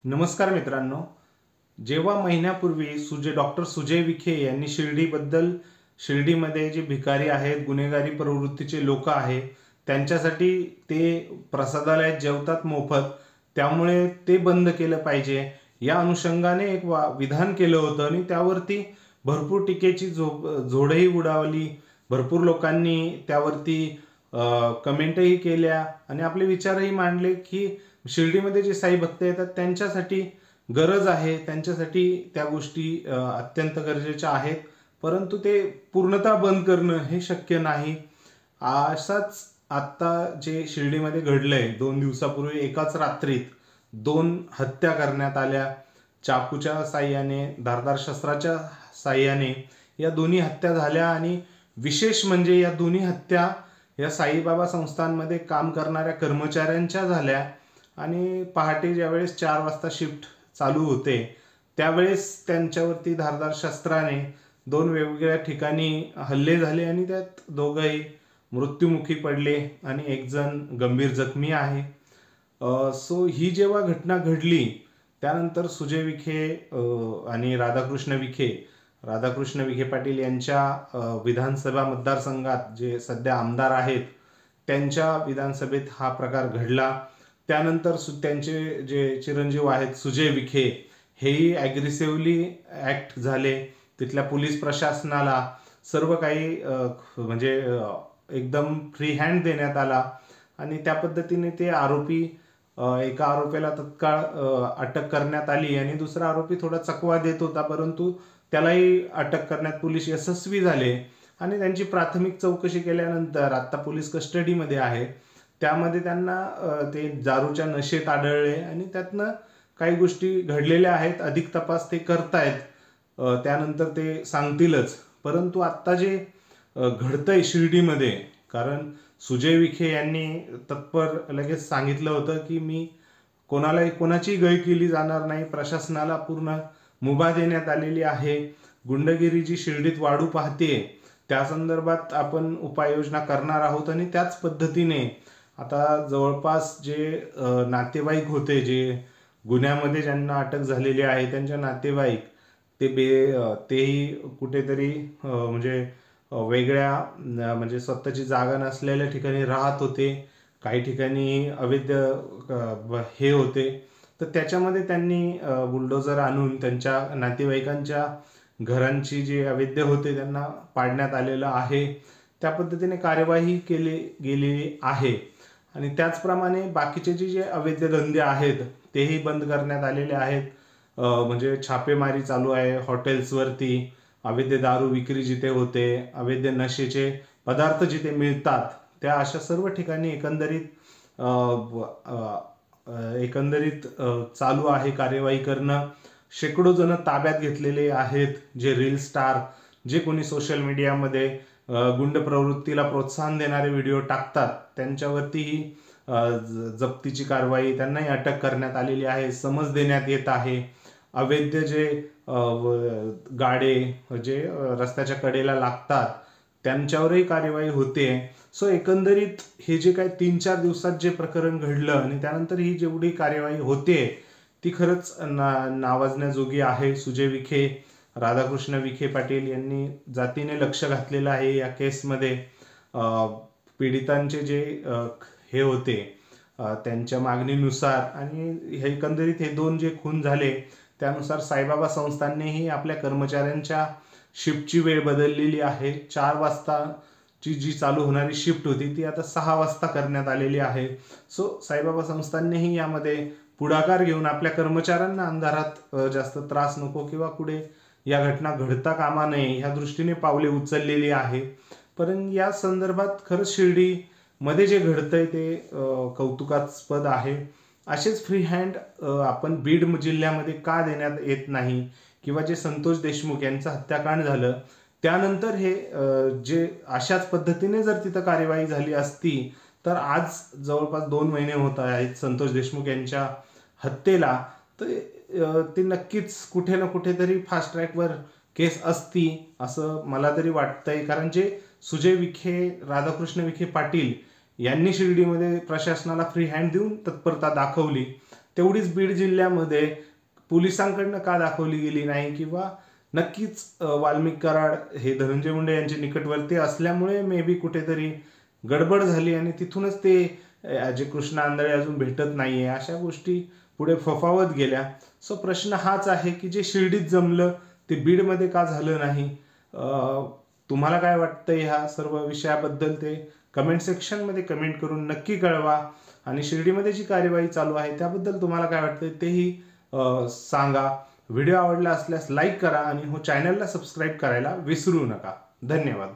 नमस्कार मित्रांनो. जेव्हा महिन्यापूर्वी डॉक्टर सुजय विखे यांनी शिर्डीमध्ये जे भिकारी आहेत, गुन्हेगारी प्रवृत्तीचे लोक आहेत, त्यांच्यासाठी ते प्रसादालयात जेवतात मोफत, त्यामुळे ते बंद केलं पाहिजे या अनुषंगाने एक विधान केलं होतं आणि त्यावरती भरपूर टीकेची झोडही उडावली. भरपूर लोकांनी त्यावरती कमेंटही केल्या आणि आपले विचारही मांडले की शिर्डीमध्ये जे साई भक्त येतात त्यांच्यासाठी गरज आहे, त्यांच्यासाठी त्या गोष्टी अत्यंत गरजेच्या आहेत, परंतु ते पूर्णतः बंद करणं हे शक्य नाही. असाच आत्ता जे शिर्डीमध्ये घडलंय, 2 दिवसापूर्वी एकाच रात्रीत 2 हत्या करण्यात आल्या. चाकूच्या साह्याने, धारदार शस्त्राच्या साह्याने या दोन्ही हत्या झाल्या आणि विशेष म्हणजे या दोन्ही हत्या या साईबाबा संस्थांमध्ये काम करणाऱ्या कर्मचाऱ्यांच्या झाल्या. आणि पहाटे ज्यावेळेस 4 वाजता शिफ्ट चालू होते त्यावेळेस त्यांच्यावरती धारदार शस्त्राने 2 वेगवेगळ्या ठिकाणी हल्ले झाले आणि त्यात दोघंही मृत्युमुखी पडले आणि एक जण गंभीर जखमी आहे. सो ही जेव्हा घटना घडली त्यानंतर सुजय विखे आणि राधाकृष्ण विखे पाटील यांच्या विधानसभा मतदारसंघात जे सध्या आमदार आहेत त्यांच्या विधानसभेत हा प्रकार घडला. त्यानंतर त्यांचे जे चिरंजीव आहेत सुजय विखे हेही ॲग्रेसिव्हली ॲक्ट झाले. तिथल्या पोलीस प्रशासनाला सर्व काही म्हणजे एकदम फ्री हँड देण्यात आला आणि त्या पद्धतीने ते एका आरोपीला तत्काळ अटक करण्यात आली आणि दुसरा आरोपी थोडा चकवा देत होता, परंतु त्यालाही अटक करण्यात पोलीस यशस्वी झाले आणि त्यांची प्राथमिक चौकशी केल्यानंतर आता पोलीस कस्टडीमध्ये आहे. त्यामध्ये त्यांना ते दारूच्या नशेत आढळले आणि त्यातनं काही गोष्टी घडलेल्या आहेत. अधिक तपास ते करतायत, त्यानंतर ते सांगतीलच. परंतु आत्ता जे घडतंय शिर्डीमध्ये, कारण सुजय विखे यांनी तत्पर लगेच सांगितलं होतं की मी कोणाची गय केली जाणार नाही, प्रशासनाला पूर्ण मुभा देण्यात आलेली आहे, गुंडगिरी जी शिर्डीत वाढू पाहते त्या संदर्भात आपण उपाययोजना करणार आहोत. आणि त्याच पद्धतीने आता जवळपास जे नातेवाईक होते, जे गुन्ह्यामध्ये ज्यांना अटक झालेली आहे त्यांच्या नातेवाईक तेही कुठेतरी म्हणजे वेगळ्या म्हणजे स्वतःची जागा नसलेल्या ठिकाणी राहत होते, काही ठिकाणी अवैध हे होते. तर त्याच्यामध्ये त्यांनी बुलडोजर आणून त्यांच्या नातेवाईकांच्या घरांची जे अवैध होते त्यांना पाडण्यात आलेलं आहे. त्या पद्धतीने कार्यवाही केली गेलेली आहे आणि त्याचप्रमाणे बाकीचे जे अवैध धंदे आहेत तेही बंद करण्यात आलेले आहेत. म्हणजे छापेमारी चालू आहे हॉटेल्सवरती, अवैध दारू विक्री जिथे होते, अवैध नशेचे पदार्थ जिथे मिळतात त्या अशा सर्व ठिकाणी एकंदरीत चालू आहे कार्यवाही करणं. शेकडो जण ताब्यात घेतलेले आहेत, जे रील स्टार, जे कोणी सोशल मीडियामध्ये गुंड प्रवृत्तीला प्रोत्साहन देणारे व्हिडिओ टाकतात त्यांच्यावरतीही जप्तीची कारवाई, त्यांनाही अटक करण्यात आलेली आहे, समज देण्यात येत आहे. अवैध जे गाडे जे रस्त्याच्या कडेला लागतात त्यांच्यावरही कार्यवाही होते. सो एकंदरीत हे जे काही 3-4 दिवसात जे प्रकरण घडलं आणि त्यानंतर ही जेवढी कार्यवाही होते ती खरंच नावाजण्याजोगी आहे. सुजय विखे, राधाकृष्ण विखे पाटील यांनी जातीने लक्ष घातलेलं आहे या केसमध्ये. पीडितांचे जे हे होते त्यांच्या मागणीनुसार आणि एकंदरीत हे 2 जे खून झाले त्यानुसार साईबाबा संस्थांनीही आपल्या कर्मचाऱ्यांच्या शिफ्टची वेळ बदललेली आहे. 4 वाजताची जी चालू होणारी शिफ्ट होती ती आता 6 वाजता करण्यात आलेली आहे. सो साईबाबा संस्थांनीही यामध्ये पुढाकार घेऊन आपल्या कर्मचाऱ्यांना अंधारात जास्त त्रास नको किंवा पुढे या घटना घडता कामा नये ह्या दृष्टीने पावले उचललेली आहे. पण या संदर्भात खरंच शिर्डीमध्ये जे घडतंय ते कौतुकास्पद आहे. असेच फ्री हँड आपण बीड जिल्ह्यामध्ये का देण्यात येत नाही, किंवा जे संतोष देशमुख यांचं हत्याकांड झालं त्यानंतर हे जे अशाच पद्धतीने जर तिथं कार्यवाही झाली असती तर आज जवळपास 2 महिने होत आहेत संतोष देशमुख यांच्या हत्येला, तर ते नक्कीच कुठे ना कुठेतरी फास्ट ट्रॅकवर केस असती असं मला तरी वाटतंय. कारण जे सुजय विखे, राधाकृष्ण विखे पाटील यांनी शिर्डीमध्ये प्रशासनाला फ्री हँड देऊन तत्परता दाखवली तेवढीच बीड जिल्ह्यामध्ये पोलिसांकडनं का दाखवली गेली नाही, किंवा नक्कीच वाल्मिक कराड हे धनंजय मुंडे यांचे निकटवर्ती असल्यामुळे मे बी कुठेतरी गडबड झाली आणि तिथूनच ते अजय कृष्णा आंधळे अजून भेटत नाहीये, अशा गोष्टी पुढे फोफावत गेल्या. सो प्रश्न हाच आहे की जे शिर्डीत जमलं ते बीडमध्ये का झालं नाही. तुम्हाला काय वाटतं ह्या सर्व विषयाबद्दल ते कमेंट सेक्शनमध्ये कमेंट करून नक्की कळवा. आणि शिर्डीमध्ये जी कार्यवाही चालू आहे त्याबद्दल तुम्हाला काय वाटतं तेही सांगा. व्हिडिओ आवडला असल्यास लाईक करा आणि चॅनलला सबस्क्राईब करायला विसरू नका. धन्यवाद.